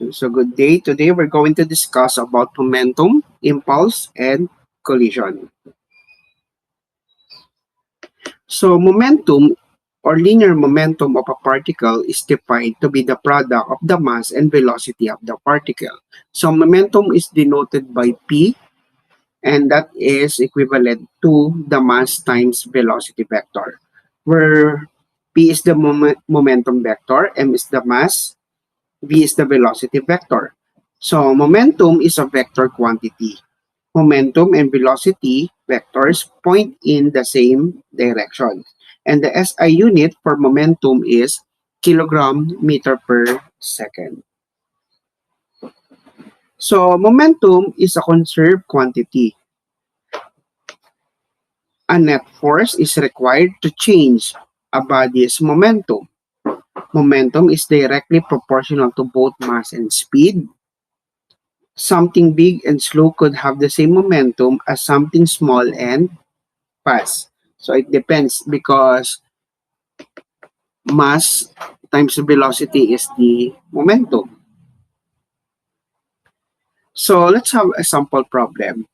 So good day. Today we're going to discuss about momentum, impulse, and collision. So momentum or linear momentum of a particle is defined to be the product of the mass and velocity of the particle. So momentum is denoted by P, and that is equivalent to the mass times velocity vector, where P is the momentum vector, M is the mass, V is the velocity vector. So momentum is a vector quantity. Momentum and velocity vectors point in the same direction. And the SI unit for momentum is kilogram meter per second. So momentum is a conserved quantity. A net force is required to change a body's momentum. Momentum is directly proportional to both mass and speed. Something big and slow could have the same momentum as something small and fast. So it depends because mass times velocity is the momentum. So let's have a sample problem.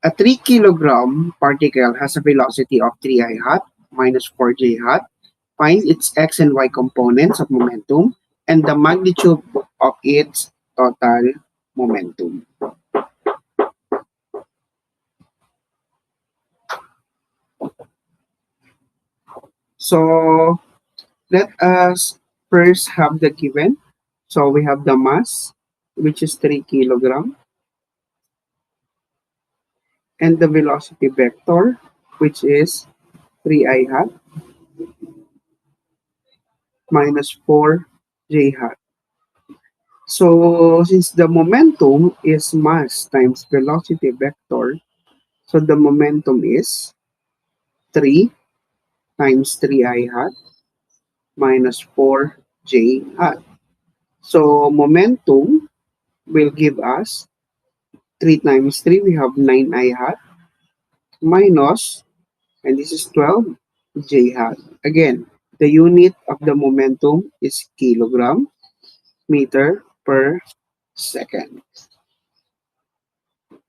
A 3 kilogram particle has a velocity of 3 I hat minus 4 j hat. Find its x and y components of momentum and the magnitude of its total momentum. So let us first have the given. So we have the mass, which is 3 kilogram, and the velocity vector, which is 3 I hat minus 4 j hat. So since the momentum is mass times velocity vector, so the momentum is 3 times 3 I hat minus 4 j hat. So momentum will give us 3 times 3, we have 9 I hat minus, and this is 12 j hat. Again, the unit of the momentum is kilogram meter per second.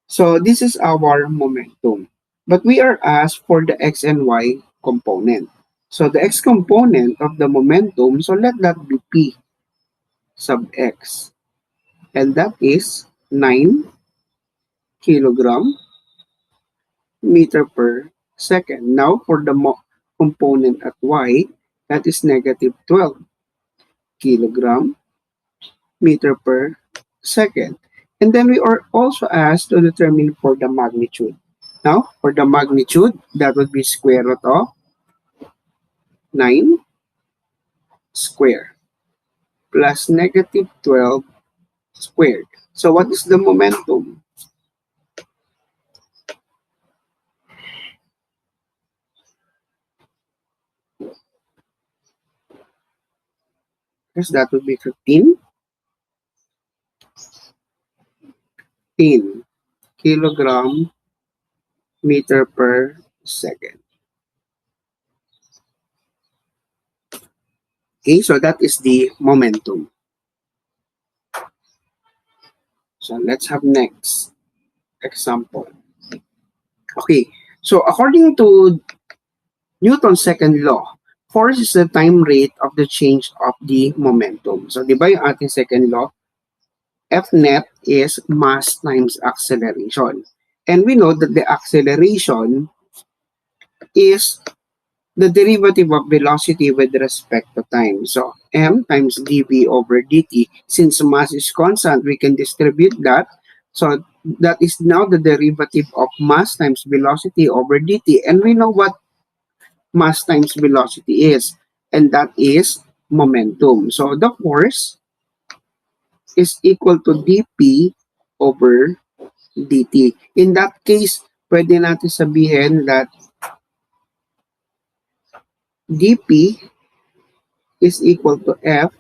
So this is our momentum. But we are asked for the x and y component. So the x component of the momentum, so let that be P sub x. And that is 9 kilogram meter per second. Now for the component at y, that is negative 12 kilogram meter per second. And then we are also asked to determine for the magnitude. Now, for the magnitude, that would be square root of 9 square plus negative 12 squared. So what is the momentum? Yes, that would be 15 kilogram meter per second. Okay, so that is the momentum. So let's have next example. Okay, so according to Newton's second law, force is the time rate of the change of the momentum. So di ba yung ating second law? F net is mass times acceleration. And we know that the acceleration is the derivative of velocity with respect to time. So m times dv over dt. Since mass is constant, we can distribute that. So that is now the derivative of mass times velocity over dt. And we know what mass times velocity is, and that is momentum. So the force is equal to dp over dt. In that case, pwede natin sabihin that dp is equal to f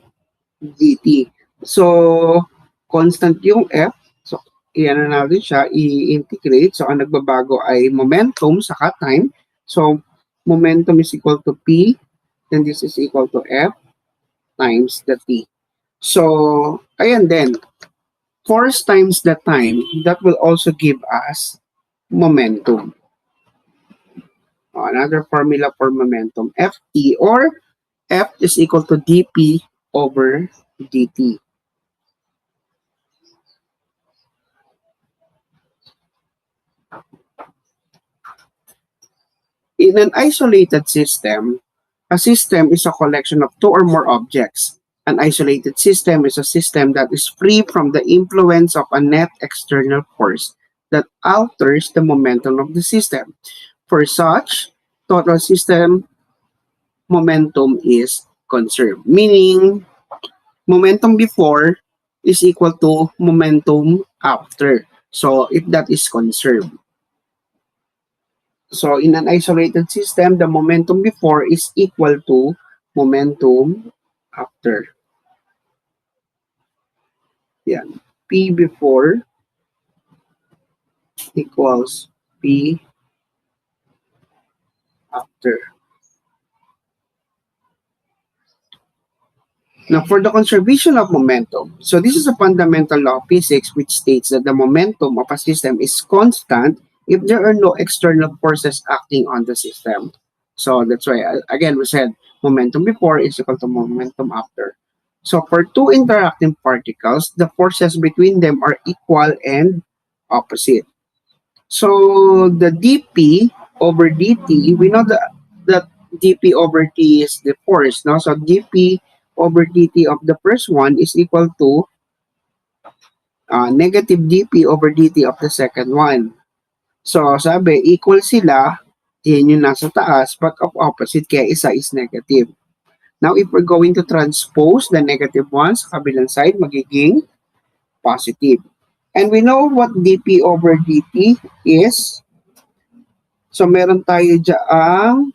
dt. So, constant yung f. So, iyan na natin siya, i-integrate. So, ang nagbabago ay momentum saka time. So, momentum is equal to p, then this is equal to f times the t. So, ayan din. Force times the time, that will also give us momentum. Another formula for momentum, Ft, or F is equal to dp over dt. In an isolated system, a system is a collection of two or more objects. An isolated system is a system that is free from the influence of a net external force that alters the momentum of the system. For such, total system momentum is conserved, meaning momentum before is equal to momentum after. So if that is conserved. So in an isolated system, the momentum before is equal to momentum after. Yeah. P before equals P after. Now, for the conservation of momentum, so this is a fundamental law of physics which states that the momentum of a system is constant if there are no external forces acting on the system. So that's why, again, we said momentum before is equal to momentum after. So for two interacting particles, the forces between them are equal and opposite. So the dp over dt, we know that dp over t is the force, no? So dp over dt of the first one is equal to negative dp over dt of the second one. So sabi, equal sila, yan yung nasa taas, but of opposite, kaya isa is negative. Now, if we're going to transpose the negative ones sa kabilang side, magiging positive. And we know what dp over dt is. So, meron tayo dyan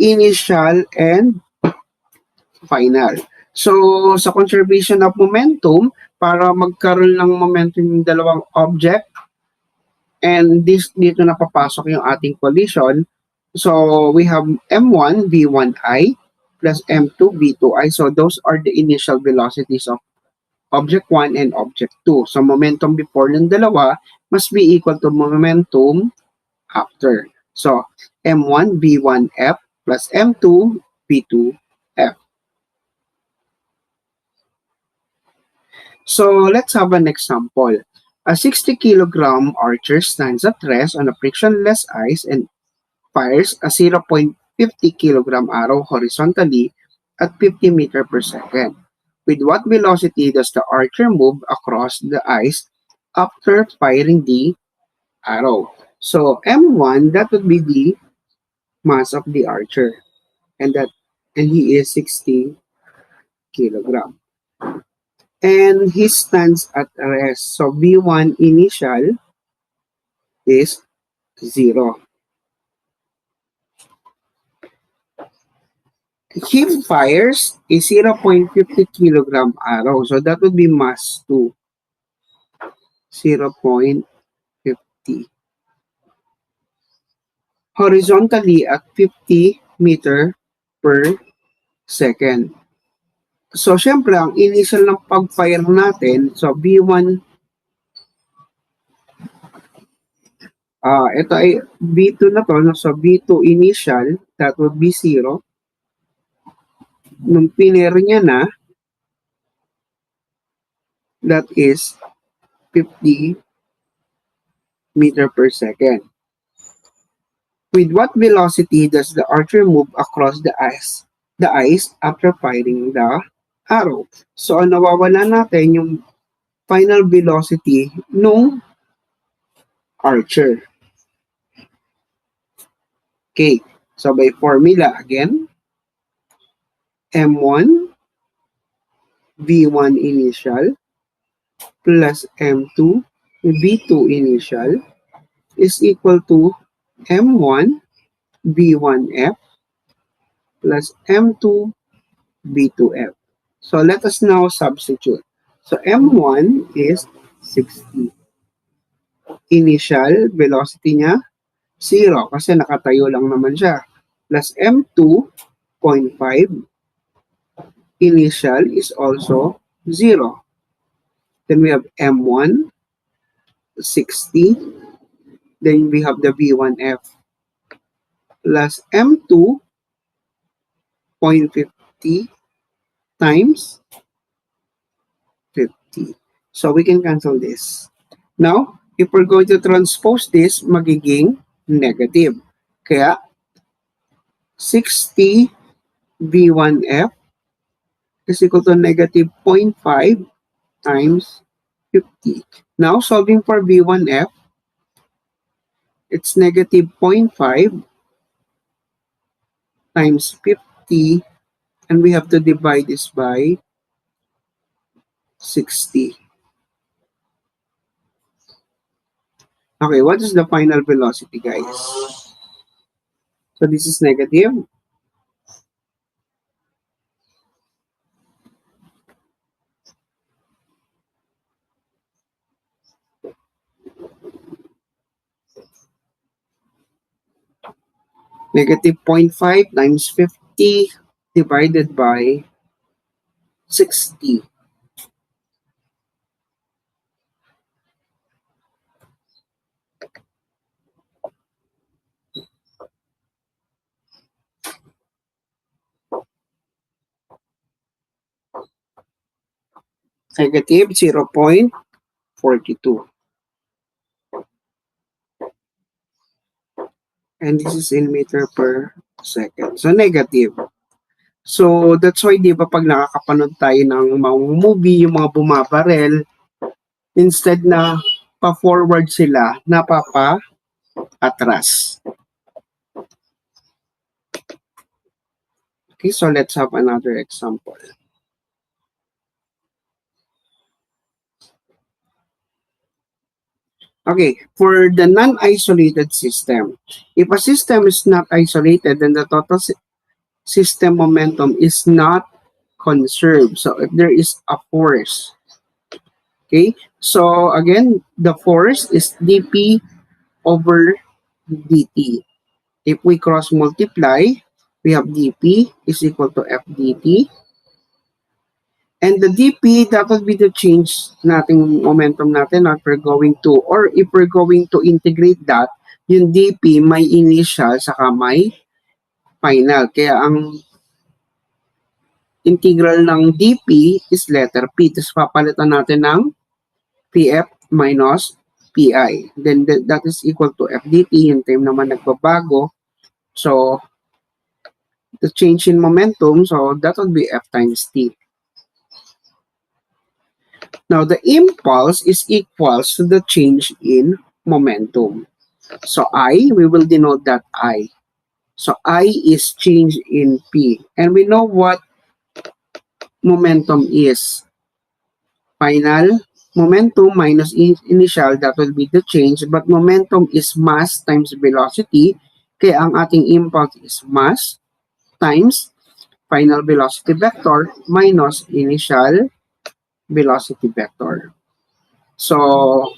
initial and final. So, sa conservation of momentum, para magkaroon ng momentum yung dalawang object, and dito na papasok yung ating collision. So, we have m1 v1i plus m2 v2i. So, those are the initial velocities of object 1 and object 2. So, momentum before ng dalawa must be equal to momentum after. So, m1 v1f plus m2 v2f. So, let's have an example. A 60 kilogram archer stands at rest on a frictionless ice and fires a 0.50 kilogram arrow horizontally at 50 meter per second. With what velocity does the archer move across the ice after firing the arrow? So M1, that would be the mass of the archer, and he is 60 kilogram. And he stands at rest. So V1 initial is 0. He fires a 0.50 kilogram arrow. So that would be mass 2. 0.50. Horizontally at 50 meter per second. So, syempre, ang initial ng pag-fire natin, so B1, ito ay B2 na to, so B2 initial, that would be 0. Nung pinero niya na, that is 50 meter per second. With what velocity does the archer move across the ice after firing the arrow? So, nawawala natin yung final velocity nung archer. Okay, so by formula again, M1 V1 initial plus M2 V2 initial is equal to M1 V1F plus M2 V2F. So let us now substitute. So M1 is 60. Initial velocity niya 0 kasi nakatayo lang naman siya. Plus M2, 0.5. initial is also 0. Then we have M1, 60. Then we have the V1F plus M2, 0.50 times 50. So we can cancel this. Now, if we're going to transpose this, magiging negative. Kaya, 60 V1F is equal to negative 0.5 times 50. Now, solving for V1F, it's negative 0.5 times 50, and we have to divide this by 60. Okay, what is the final velocity, guys? So this is negative. Negative 0.5 times 50 divided by 60. Negative 0.42. And this is in meter per second. So, negative. So, that's why, di ba, pag nakakapanood tayo ng mga movie, yung mga bumabarel, instead na pa-forward sila, napapa-atras. Okay, so let's have another example. Okay, for the non-isolated system, if a system is not isolated, then the total system momentum is not conserved. So if there is a force, okay, so again, the force is dp over dt. If we cross multiply, we have dp is equal to f dt. And the dp, that will be the change nating momentum natin, or we're going to, or if we're going to integrate that, yung dp may initial saka may final. Kaya ang integral ng dp is letter p. Tapos papalitan natin ng pf minus pi. Then that is equal to f dt. Yung time naman nagbabago. So, the change in momentum, so that would be f times t. Now, the impulse is equals to the change in momentum. So, I, we will denote that I. So, I is change in P. And we know what momentum is. Final momentum minus initial, that will be the change. But momentum is mass times velocity. Kaya ang ating impulse is mass times final velocity vector minus initial velocity vector. So,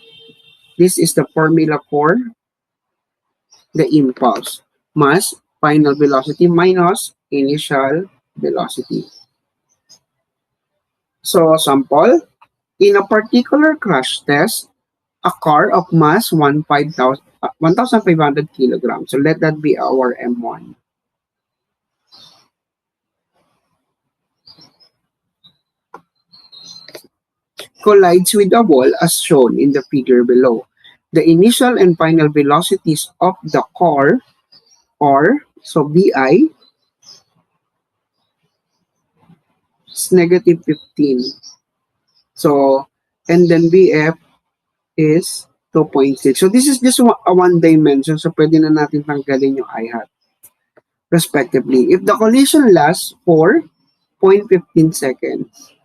this is the formula for the impulse. Mass, final velocity minus initial velocity. So, sample, in a particular crash test, a car of mass 1,500 kilograms. So, let that be our M1. Collides with a wall as shown in the figure below. The initial and final velocities of the car are, so BI is negative 15. So, and then BF is 2.6. So, this is just a one dimension. So, pwede na natin tanggalin yung I hat respectively. If the collision lasts for 0.15 seconds,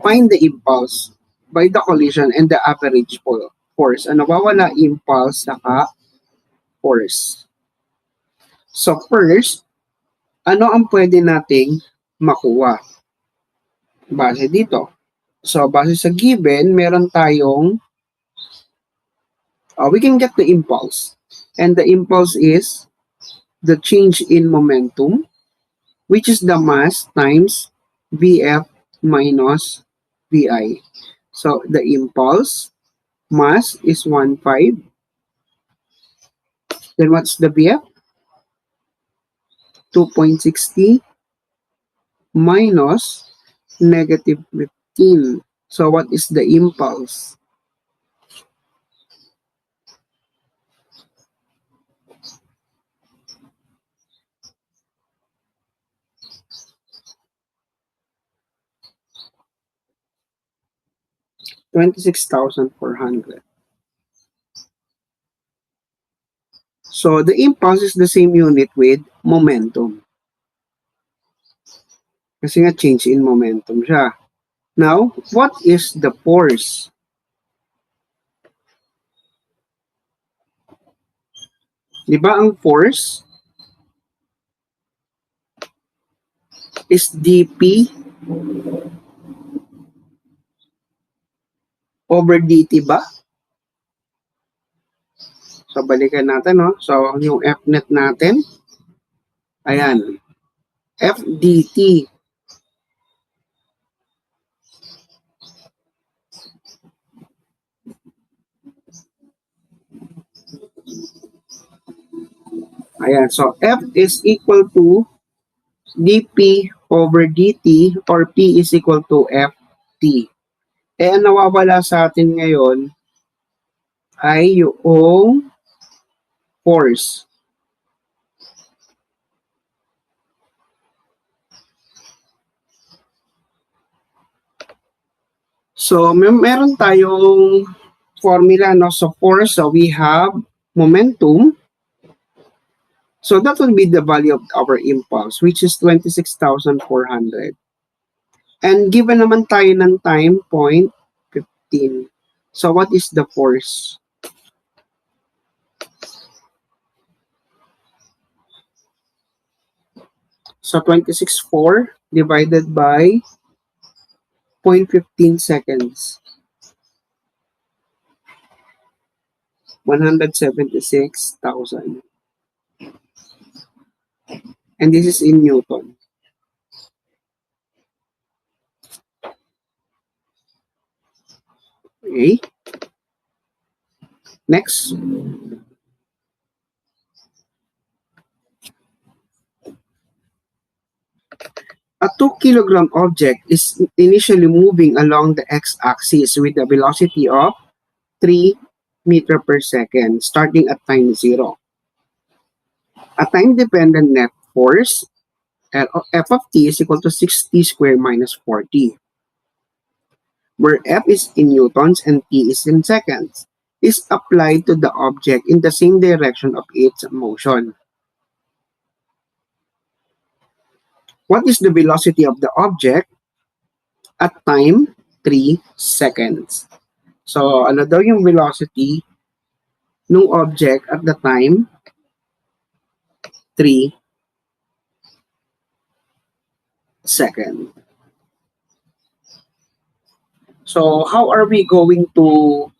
find the impulse by the collision and the average force. Ano nawawala impulse saka force. So first, ano ang pwede nating makuha? Base dito. So base sa given, meron tayong we can get the impulse. And the impulse is the change in momentum which is the mass times Vf minus Vi. So the impulse mass is 1.5. Then what's the Vf? 2.60 minus negative 15. So what is the impulse? 26,400. So the impulse is the same unit with momentum. Kasi nga change in momentum siya. Now, what is the force? Di ba ang force is dp over dt ba? So, balikan natin, no? So, yung F net natin, ayan, F dt. Ayan, so F is equal to dp over dt or P is equal to ft. Eh, ang nawawala sa atin ngayon ay yung force. So, meron tayong formula, no? So, force, so we have momentum. So, that will be the value of our impulse, which is 26,400. And given naman tayo ng time, 0.15. So, what is the force? So, 26.4 divided by 0.15 seconds. 176,000. And this is in Newton. Okay. Next. A 2-kilogram object is initially moving along the x-axis with a velocity of 3 meter per second starting at time 0. A time-dependent net force, F of t is equal to 60 squared minus 40, where F is in newtons and t is in seconds, is applied to the object in the same direction of its motion. What is the velocity of the object at time 3 seconds? So, ano daw yung velocity ng object at the time 3 seconds? So, how are we going to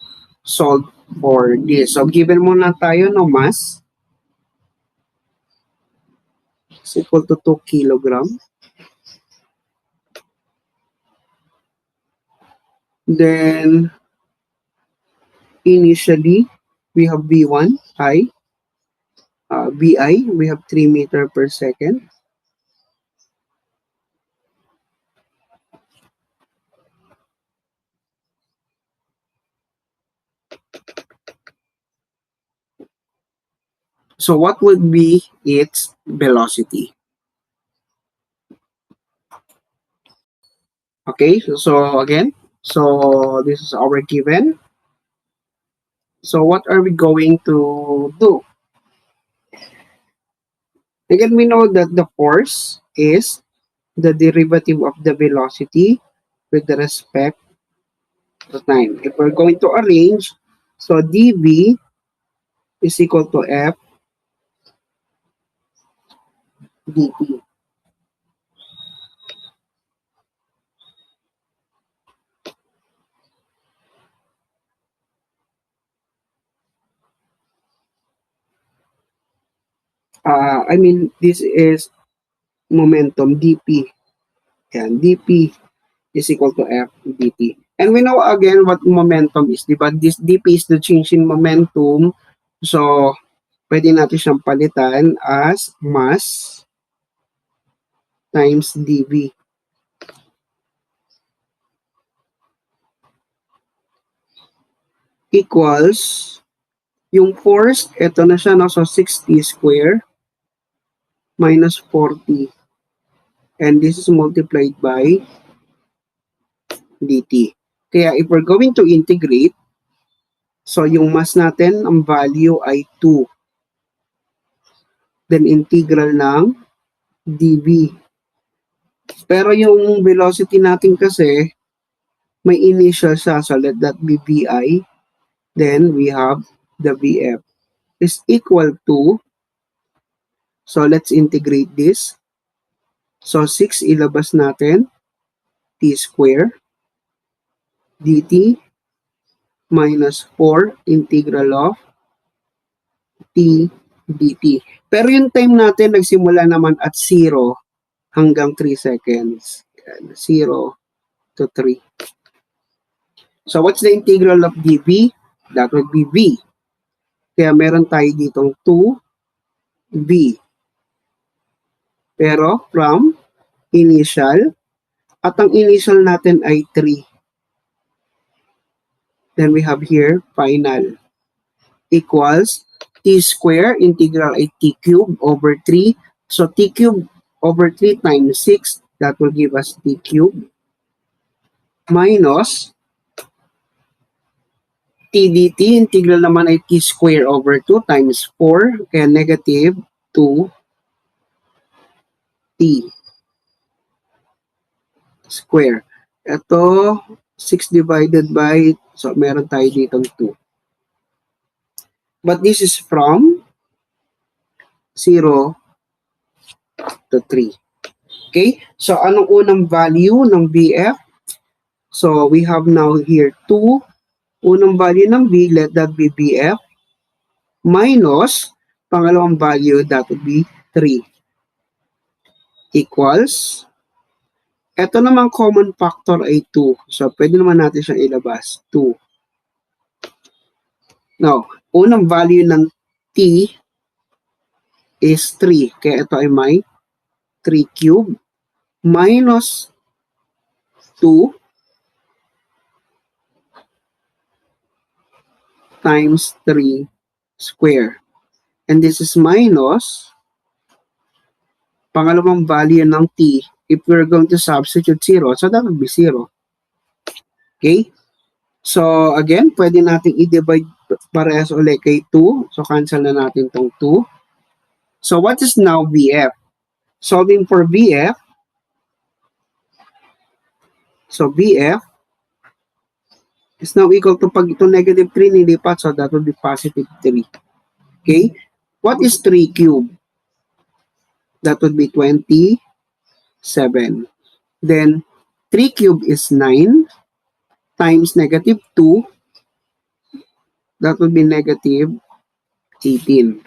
solve for this? So, given muna tayo no mass is equal to 2 kilogram. Then, initially, we have V1, I. VI, we have 3 meter per second. So, what would be its velocity? Okay, so again, so this is our given. So what are we going to do? Again, we know that the force is the derivative of the velocity with the respect to time. If we're going to arrange, so dv is equal to f dt. I mean, this is momentum dp. Yan, dp is equal to f dt. And we know again what momentum is, di ba? This dp is the change in momentum. So, pwede natin siyang palitan as mass times dv. Equals, yung force, ito na siya, no? So, 6t square minus 4t. And this is multiplied by dt. Kaya if we're going to integrate, so yung mass natin, ang value ay 2. Then integral ng dv. Pero yung velocity natin kasi, may initial siya. So let that be vi. Then we have the vf is equal to, so let's integrate this. So 6 ilabas natin, t square dt minus 4 integral of t dt. Pero yung time natin nagsimula naman at 0 hanggang 3 seconds. 0 to 3. So what's the integral of dv? That would be v. Kaya meron tayo ditong 2v. Pero from initial, at ang initial natin ay 3. Then we have here final equals t square integral ay t cube over 3. So t cube over 3 times 6, that will give us t cube minus t dt, integral naman ay t square over 2 times 4, kaya negative 2t square. Ito, 6 divided by, so meron tayo ditong 2. But this is from 0 to 3. Okay? So, anong unang value ng VF? So, we have now here 2. Unang value ng V, let that be VF. Minus, pangalawang value, that would be 3. Equals, ito namang common factor ay 2. So, pwede naman natin siyang ilabas. 2. Now, unang value ng T is 3. Kaya ito ay may 3 cube minus 2 times 3 square. And this is minus pangalawang value ng t. If we're going to substitute 0, so that would be 0. Okay? So, again, pwede natin i-divide parehas ulit kay 2. So, cancel na natin tong 2. So, what is now VF? Solving for VF. So, VF is now equal to, pag ito negative 3 nilipat, so that would be positive 3. Okay? What is 3 cube? That would be 27. Then, 3 cube is 9 times negative 2. That would be negative 18.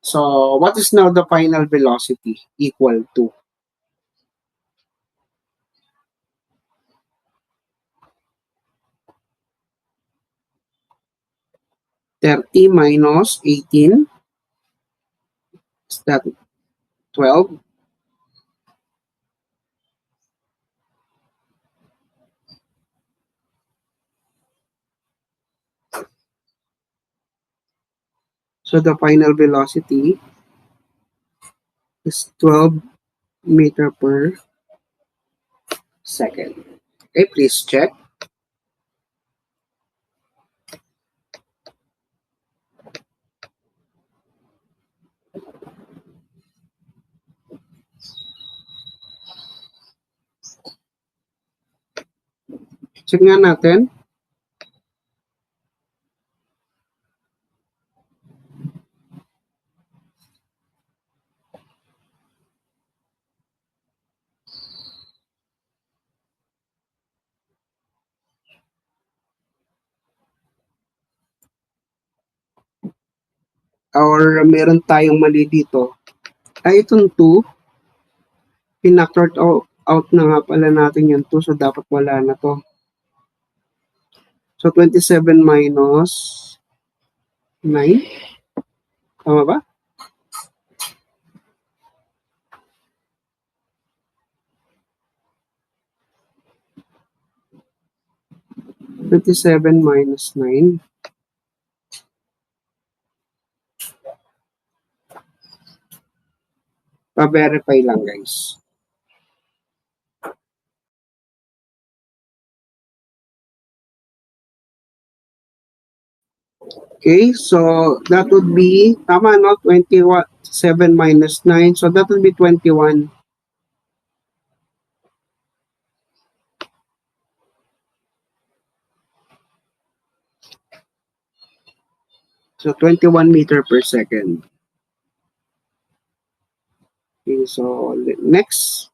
So, what is now the final velocity? Equal to 30 minus 18. Is that 12? So, the final velocity is 12 meter per second. Okay, please check. Check nga natin. or meron tayong mali dito, ay itong 2, pinactored out na nga pala natin yung 2, so dapat wala na to. So, 27 minus 9. Tama ba? Twenty-seven minus 9. Pa-verify lang, guys. Okay, so that would be, tama no, 27 minus 9, so that would be 21. So 21 meter per second. Okay, so next.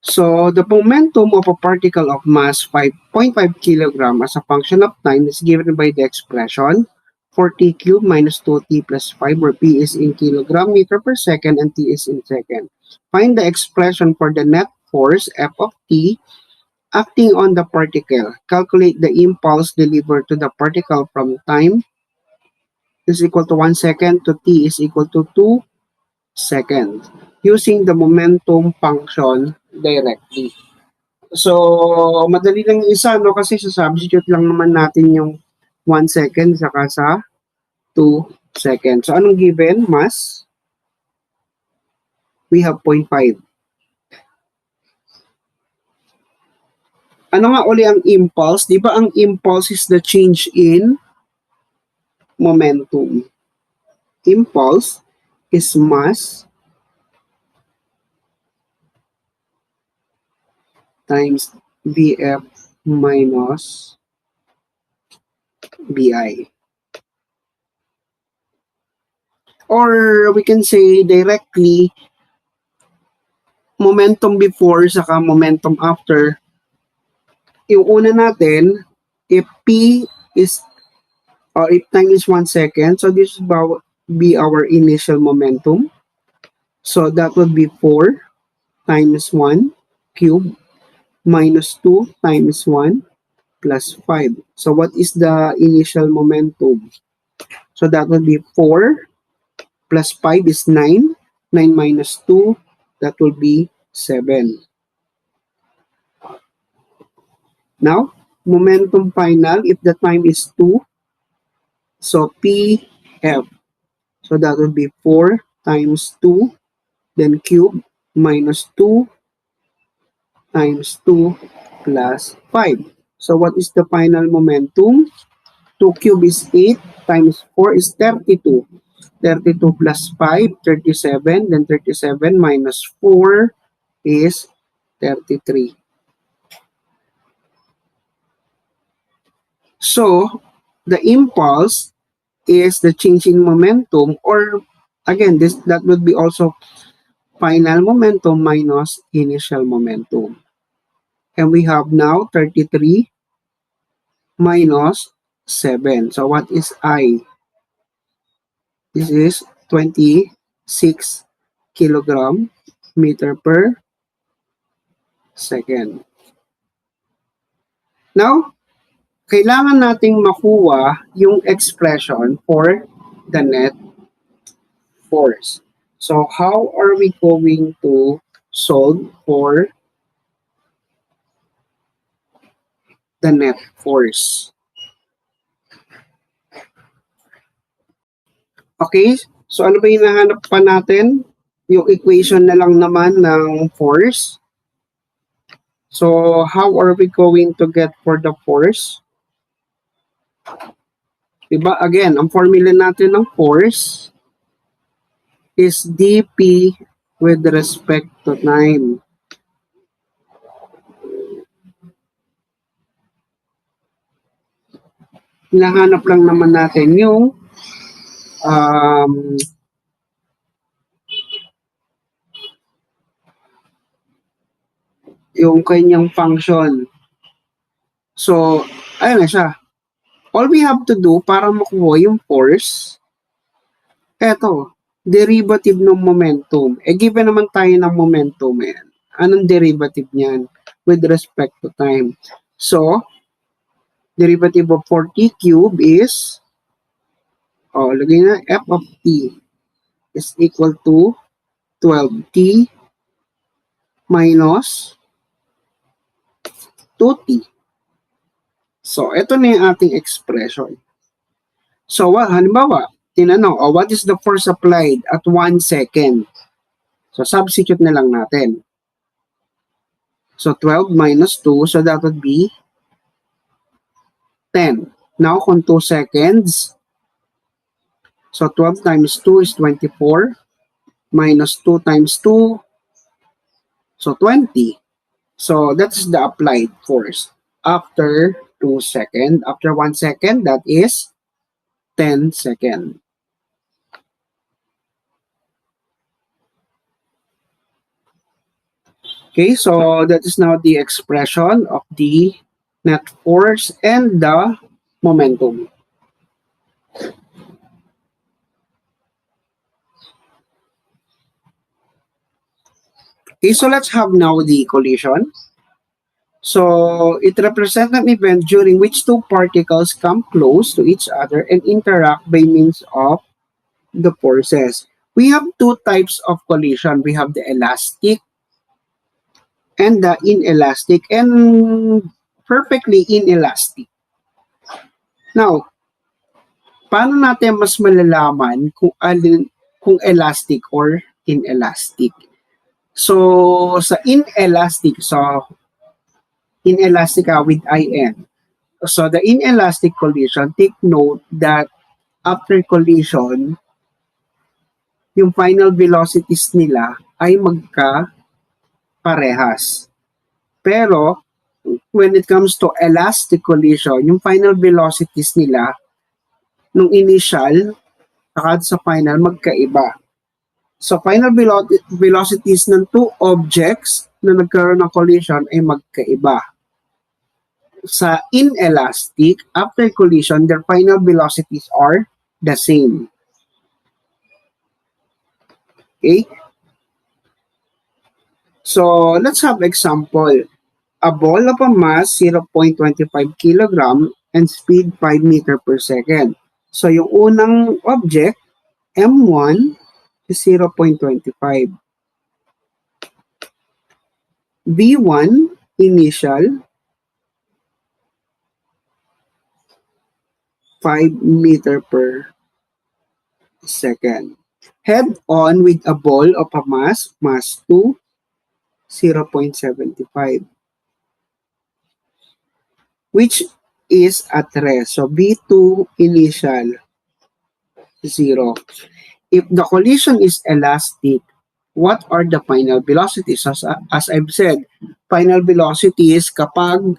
So the momentum of a particle of mass 5.5 kilogram as a function of time is given by the expression 4t cubed minus 2t plus 5, where p is in kilogram meter per second and t is in second. Find the expression for the net force F of t acting on the particle. Calculate the impulse delivered to the particle from time is equal to 1 second to t is equal to 2 seconds using the momentum function directly. So, madali lang yung isa, no? Kasi substitute lang naman natin yung 1 second saka sa 2 seconds. So, anong given? Mass? We have 0.5. Ano nga uli ang impulse? Di ba ang impulse is the change in momentum? Impulse is mass times Vf minus Bi. Or we can say directly, momentum before saka momentum after. Yung una natin, if P is, or if time is 1 second, so this will be our initial momentum. So that would be 4 times 1 cube minus 2 times 1 plus 5. So what is the initial momentum? So that would be 4 plus 5 is 9. 9 minus 2, that will be 7. Now, momentum final, if the time is 2, so PF. So that would be 4 times 2, then cube minus 2 times 2 plus 5. So what is the final momentum? 2 cube is 8 times 4 is 32. 32 plus 5, 37. Then 37 minus 4 is 33. So, the impulse is the change in momentum, or again, that would be also final momentum minus initial momentum. And we have now 33 minus 7. So what is I? This is 26 kilogram meter per second. Now, kailangan nating makuha yung expression for the net force. So how are we going to solve for the net force? Okay, so ano ba yung hinahanap pa natin? Yung equation na lang naman ng force. So how are we going to get for the force? Diba? Again, ang formula natin ng force is dP with respect to time. Hinahanap lang naman natin yung kanyang function. So, ayun na siya. all we have to do para makuha yung force, eto, derivative ng momentum. Given naman tayo ng momentum, anong derivative niyan with respect to time? So, derivative of 4t cube is, lagay na, f of t is equal to 12t minus 2t. So, ito na yung ating expression. So, halimbawa, tinanong, what is the force applied at 1 second? So, substitute na lang natin. So, 12 minus 2, so that would be 10. Now, kung 2 seconds, so 12 times 2 is 24, minus 2 times 2, so 20. So, that's the applied force. After 2 seconds, after 1 second, that is 10 seconds. Okay, so that is now the expression of the net force and the momentum. Okay, so let's have now the collision. So it represents an event during which two particles come close to each other and interact by means of the forces. We have two types of collision. We have the elastic and the inelastic, and perfectly inelastic. Now, paano natin mas malalaman kung elastic or inelastic? So, sa inelastic, with IN. So, the inelastic collision, take note that after collision, yung final velocities nila ay magka-parehas. Pero, when it comes to elastic collision, yung final velocities nila, nung initial, saka sa final, magkaiba. So, final velocities ng two objects na nagkaroon ng collision ay magkaiba. Sa inelastic, after collision, their final velocities are the same. Okay? So, let's have example. A ball of a mass 0.25 kilogram and speed 5 meter per second. So, yung unang object, M1, is 0.25. V1, initial, 5 meter per second. Head on with a ball of a mass 2, 0.75. Which is at rest. So, V2 initial, 0. If the collision is elastic, what are the final velocities? As I've said, final velocities kapag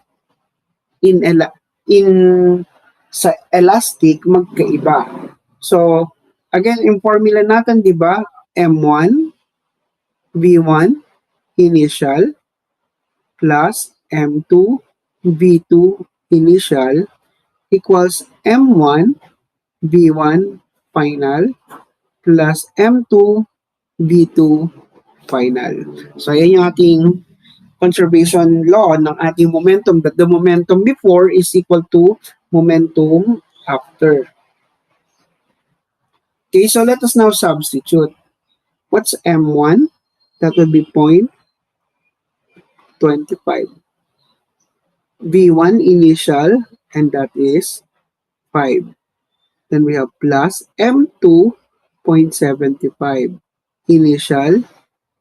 sa elastic, magkaiba. So, again, yung formula natin, di ba? M1, V1, initial, plus M2, V2, initial, equals M1, V1, final, plus M2, V2, final. So, ayan yung ating conservation law ng ating momentum, that the momentum before is equal to momentum after. Okay, so let us now substitute. What's M1? That would be 0.25. V1 initial, and that is 5. Then we have plus M2, 0.75. Initial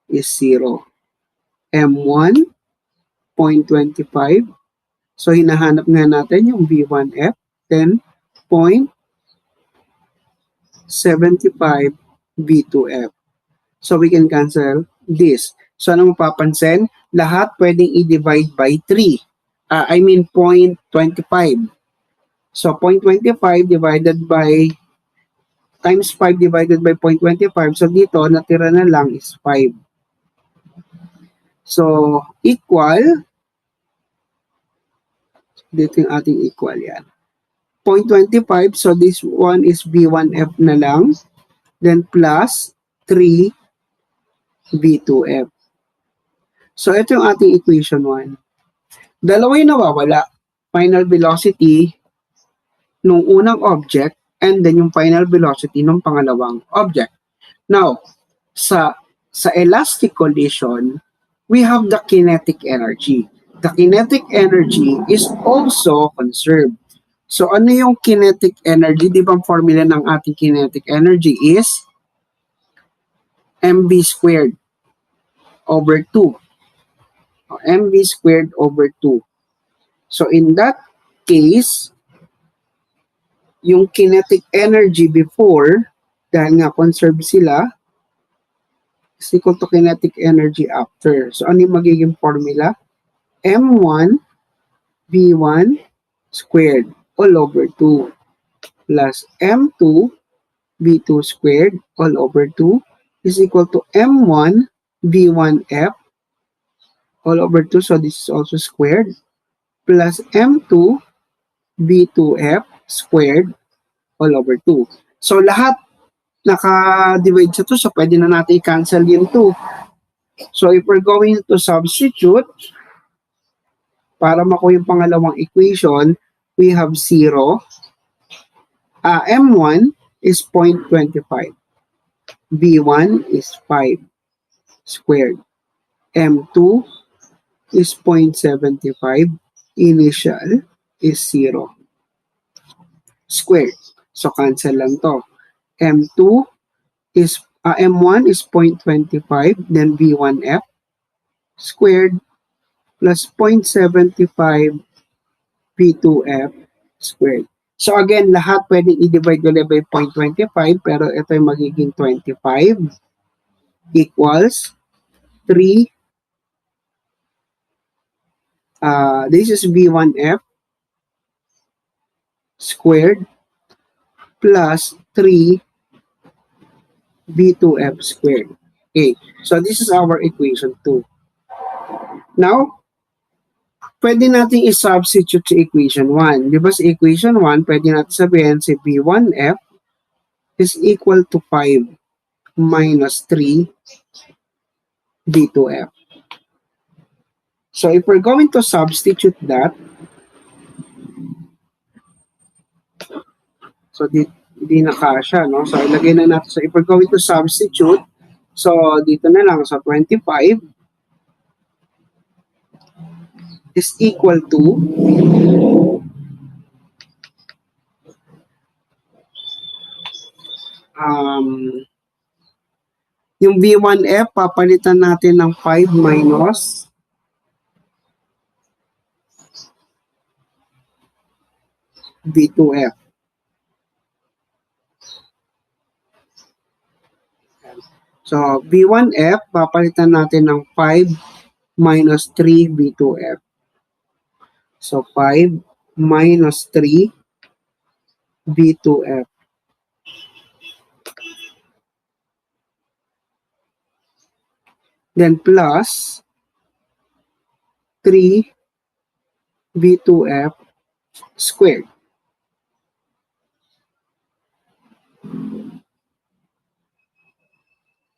is 0. M1, 0.25. So, hinahanap nga natin yung V1F, then 0.75 V2F. So, we can cancel this. So, ano mapapansin? Lahat pwedeng i-divide by 3. 0.25. So, 0.25 divided by times 5 divided by 0.25. So, dito, natira na lang is 5. So, equal, dito yung ating equal yan. 0.25, so this one is B1F na lang. Then plus 3 B2F. So ito yung ating equation 1. Dalawa yung nawawala. Final velocity nung unang object and then yung final velocity nung pangalawang object. Now, sa elastic collision, we have the kinetic energy. The kinetic energy is also conserved. So ano yung kinetic energy? Di ba ang formula ng ating kinetic energy is mv squared over 2. mv squared over 2. So in that case, yung kinetic energy before, dahil nga conserve sila, is equal to kinetic energy after. So ano yung magiging formula? M1 V1 squared all over 2 plus M2 V2 squared all over 2 is equal to M1 V1F all over 2, so this is also squared, plus M2 V2F squared all over 2. So lahat naka-divide sa 2, so pwede na natin i-cancel yung 2. So if we're going to substitute, para makuha yung pangalawang equation, we have 0. M1 is 0.25. B1 is 5 squared. M2 is 0.75. Initial is 0. Squared. So cancel lang to. M2 is M1 is 0.25, then V1F squared plus 0.75 V2F squared. So again, lahat pwedeng i-divide ulit by 0.25, pero ito ay magiging 25 equals 3. This is V1F squared plus 3 B2F squared. Okay, so this is our equation 2. Now, pwede natin i-substitute sa equation 1. Di ba sa equation 1, pwede natin sabihin si B1F is equal to 5 minus 3 B2F. So if we're going to substitute that, so di na kasha, no? So ilagay na natin. So if we're going to substitute, so dito na lang, so 25 is equal to yung V1F, papalitan natin ng 5 minus V2F. So, V1F, papalitan natin ng 5 minus 3 V2F. So, 5 minus 3 V2F. Then, plus 3 V2F squared.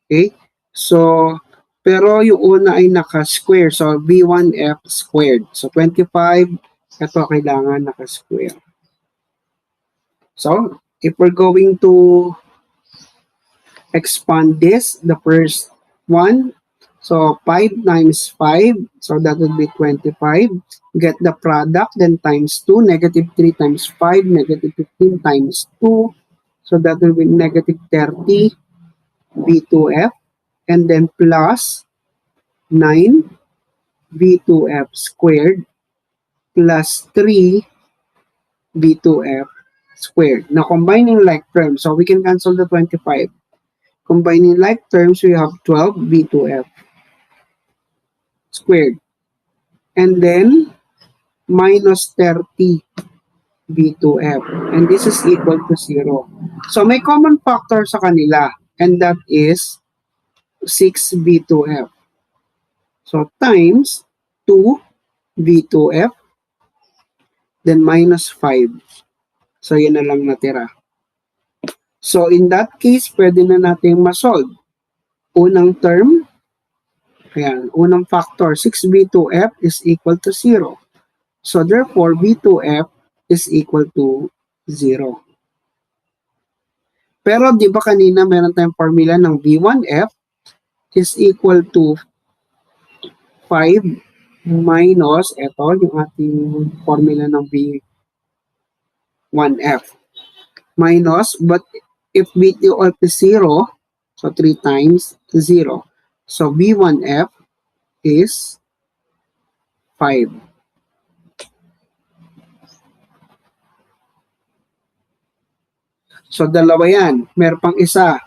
Okay? So, pero yung una ay naka-square. So, V1F squared. So, 25, ito kailangan naka-square. So, if we're going to expand this, the first one, so 5 times 5, so that would be 25. Get the product, then times 2, negative 3 times 5, negative 15 times 2, so that will be negative 30 B2F, and then plus 9 B2F squared plus 3 B2F squared. Now, combining like terms, so we can cancel the 25. Combining like terms, we have 12 B2F squared. And then, minus 30 B2F. And this is equal to 0. So, may common factor sa kanila. And that is 6 B2F. So, times 2 B2F, then minus 5 So, yun na lang natira. So, in that case, pwede na natin masolve. Unang term, ayan, unang factor, 6b2f is equal to 0. So, therefore, b2f is equal to 0. Pero, di ba kanina meron tayong formula ng b1f is equal to 5 minus, ito, yung ating formula ng b1f. Minus, but if b2f is 0, so 3 times 0. So, b1f is 5. So, dalawa yan. Meron pang isa.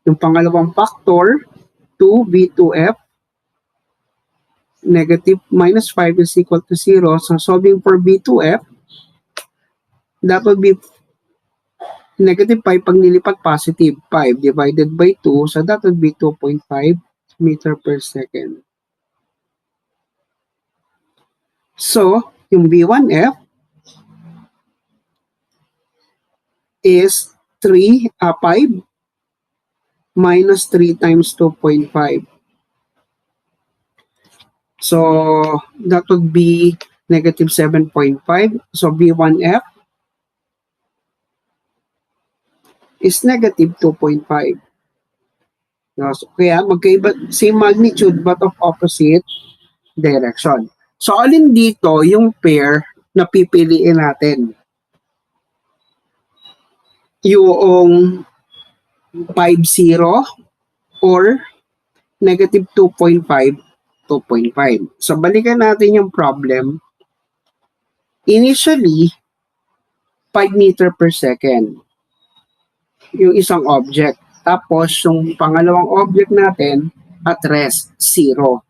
Yung pangalawang factor, 2b2f, negative minus 5 is equal to 0. So, solving for b2f, that would be negative 5 pag nilipat positive 5 divided by 2. So, that would be 2.5 meter per second. So, yung b1f is 5 minus 3 times 2.5. So, that would be negative 7.5. So, b1f is negative 2.5. So, kaya magkaiba, same magnitude but of opposite direction. So, alin dito yung pair na pipiliin natin? Yung 5, 0 or negative 2.5, 2.5. So, balikan natin yung problem. Initially, 5 meter per second yung isang object. Tapos, yung pangalawang object natin at rest, 0.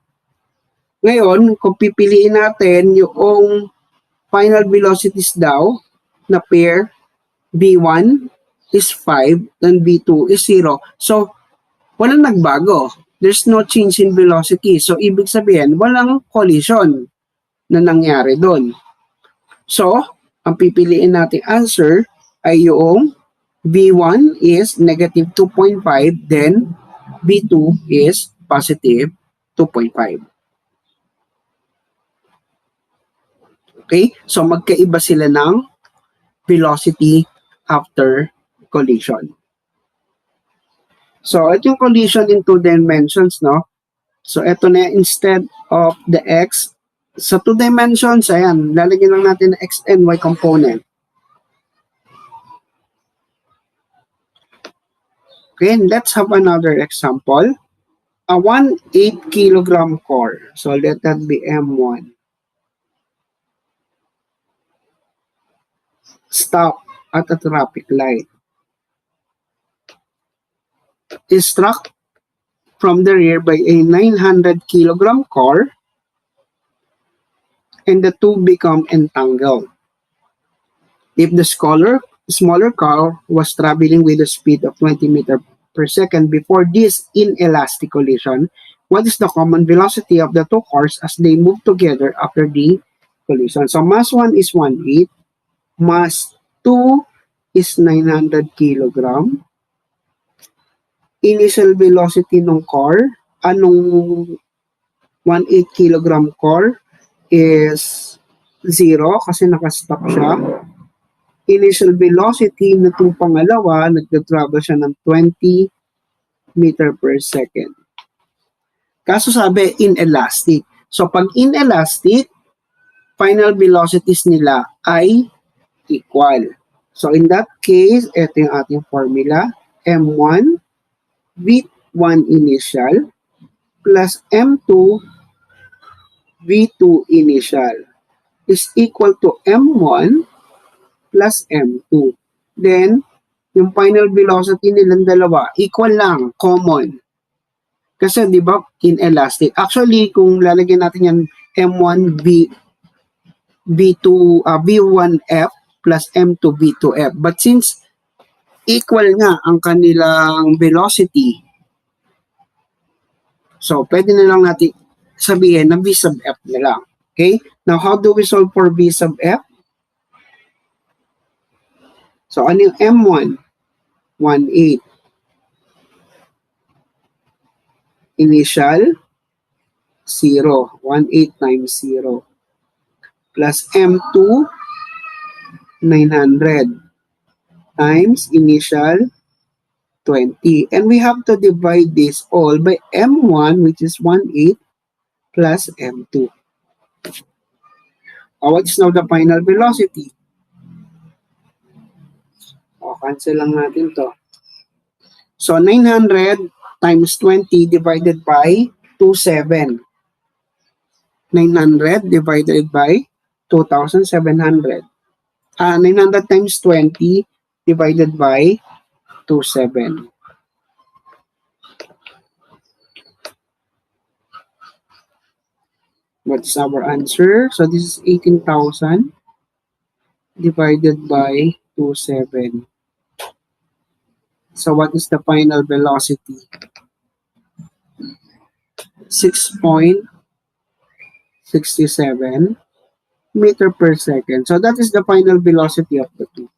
Ngayon, kung pipiliin natin yung final velocities daw na pair, B1 is 5 and B2 is 0. So, walang nagbago. There's no change in velocity. So, ibig sabihin, walang collision na nangyari doon. So, ang pipiliin nating answer ay yung B1 is negative 2.5, then B2 is positive 2.5. Okay? So, magkaiba sila ng velocity after collision. So, ito yung collision in 2 dimensions, no? So, ito na instead of the x, sa 2 dimensions, ayan, lalagyan lang natin ng x and y component. Okay, and let's have another example. A 1/8 kilogram core. So, let that be M1. Stop at a traffic light. Is struck from the rear by a 900 kilogram car and the two become entangled. If the smaller car was traveling with a speed of 20 meters per second before this inelastic collision, what is the common velocity of the two cars as they move together after the collision? So mass 1 is 1/8, mass 2 is 900 kilogram. Initial velocity ng car, anong 1/8 kilogram car is 0 kasi nakastop siya. Initial velocity na itong pangalawa, nagtatravel siya ng 20 meter per second. Kaso sabi, inelastic. So, pag inelastic, final velocities nila ay equal. So, in that case, ito yung ating formula. M1 V1 initial plus M2 V2 initial is equal to M1 plus M2. Then, yung final velocity nilang dalawa, equal lang, common. Kasi, di ba, inelastic. Actually, kung lalagyan natin yan, M1 V1F plus M2 V2F. But since equal nga ang kanilang velocity, so, pwede na lang natin sabihin na V sub F na lang. Okay? Now, how do we solve for V sub F? So, ano yung M1? 1.8. Initial, 0. 1.8 times 0. Plus M2, 900. Times initial, 20. And we have to divide this all by M1, which is 1.8, plus M2. What is now the final velocity? Cancel lang natin to. So, 900 times 20 divided by 27. 900 divided by 2,700. 900 times 20 divided by 27. What's our answer? So, this is 18,000 divided by 27. So, what is the final velocity? 6.67 meter per second. So, that is the final velocity of the two.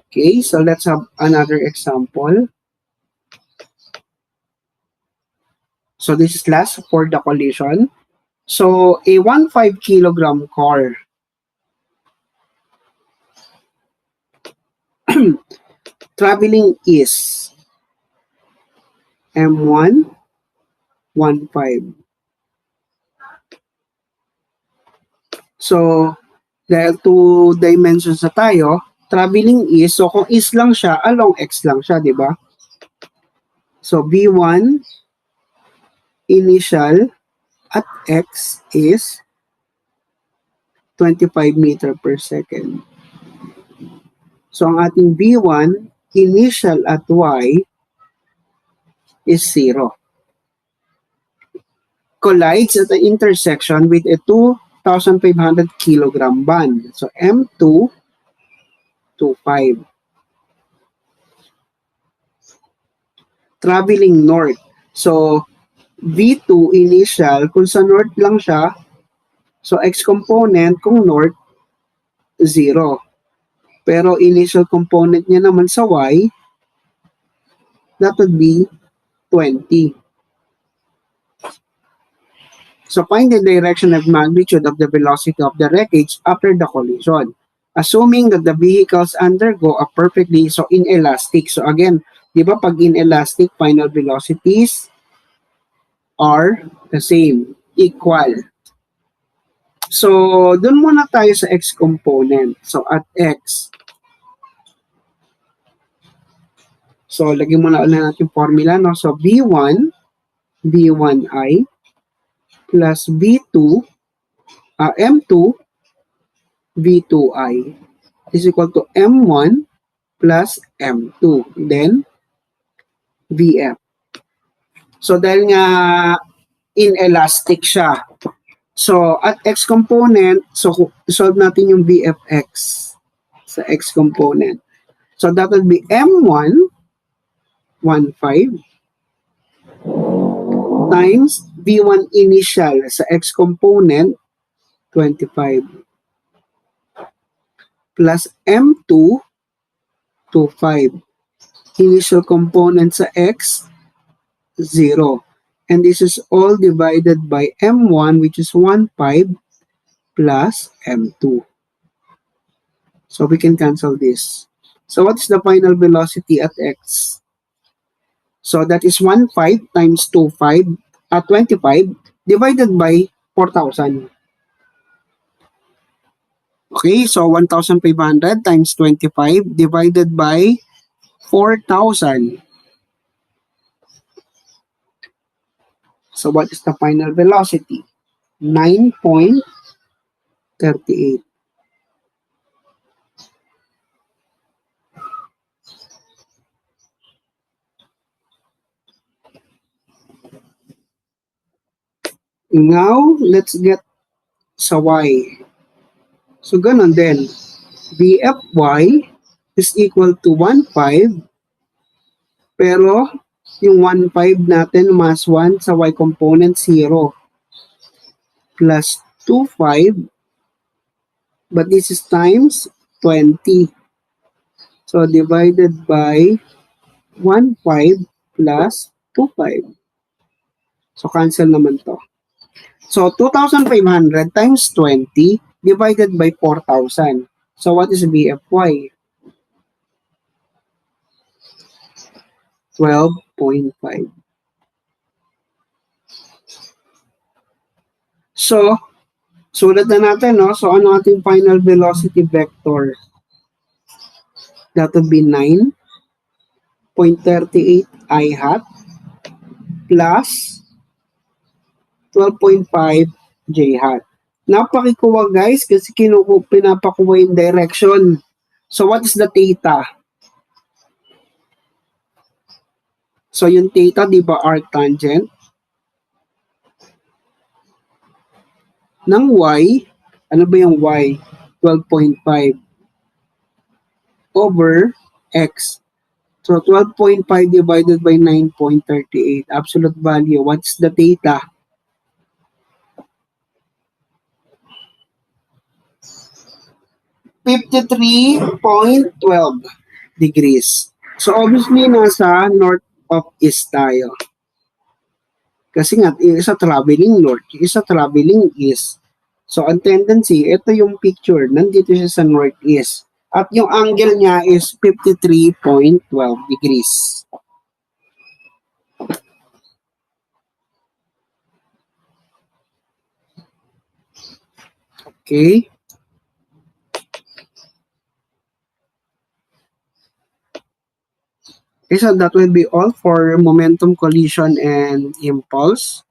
Okay, so let's have another example. So, this is last for the collision. So, a 1.5 kilogram car traveling is M1, 1.5. So, dahil 2 dimensions na tayo, traveling is, so kung is lang siya, along x lang siya, di ba? So, B1 initial at x is 25 meter per second. So, ang ating B1 initial at y is 0. Collides at the intersection with a 2,500 kilogram band. So, M2, 25. Traveling north. So, V2 initial, kung sa north lang siya, so x component, kung north, 0. Pero initial component niya naman sa y, that would be 20. So, find the direction of magnitude of the velocity of the wreckage after the collision. Assuming that the vehicles undergo a perfectly, so inelastic. So, again, di ba pag inelastic, final velocities are the same, equal. So, dun muna tayo sa x component. So, at x. So, lagyan muna ulit natin formula, no? So, B1, B1i, plus B2, M2, V2i, is equal to M1 plus M2. Then, VF. So, dahil nga inelastic siya, so, at x component, so, solve natin yung VFX sa x component. So, that would be M1, 1.5, times V1 initial sa x component, 25, plus M2, 25. Initial component sa x, 0. And this is all divided by M1, which is 1.5, plus M2. So, we can cancel this. So, what is the final velocity at x? So, that is 1.5 times 25 divided by 4,000. Okay, so 1,500 times 25 divided by 4,000. So, what is the final velocity? 9.38. Now, let's get sa y. So, ganun din. BFY is equal to 1.5. Pero, yung 1.5 natin mas 1 sa y component 0. Plus 25, but this is times 20. So divided by 15 plus 25. So cancel naman to. So 2,500 times 20 divided by 4,000. So what is BFY? 12.5. So, sulat na natin, no? So, ano ating final velocity vector? That would be 9.38 I hat plus 12.5 J hat. Napakikuha guys kasi pinapakuha yung direction. So, what is the theta? So, yung theta, di ba, arctangent ng y, ano ba yung y? 12.5 over x. So, 12.5 divided by 9.38. Absolute value. What's the theta? 53.12 degrees. So, obviously, nasa north of east tayo. Kasi nga, isa traveling north, isa traveling east. So, ang tendency, ito yung picture, nandito siya sa northeast. At yung angle niya is 53.12 degrees. Okay? Okay, so that will be all for momentum, collision, and impulse.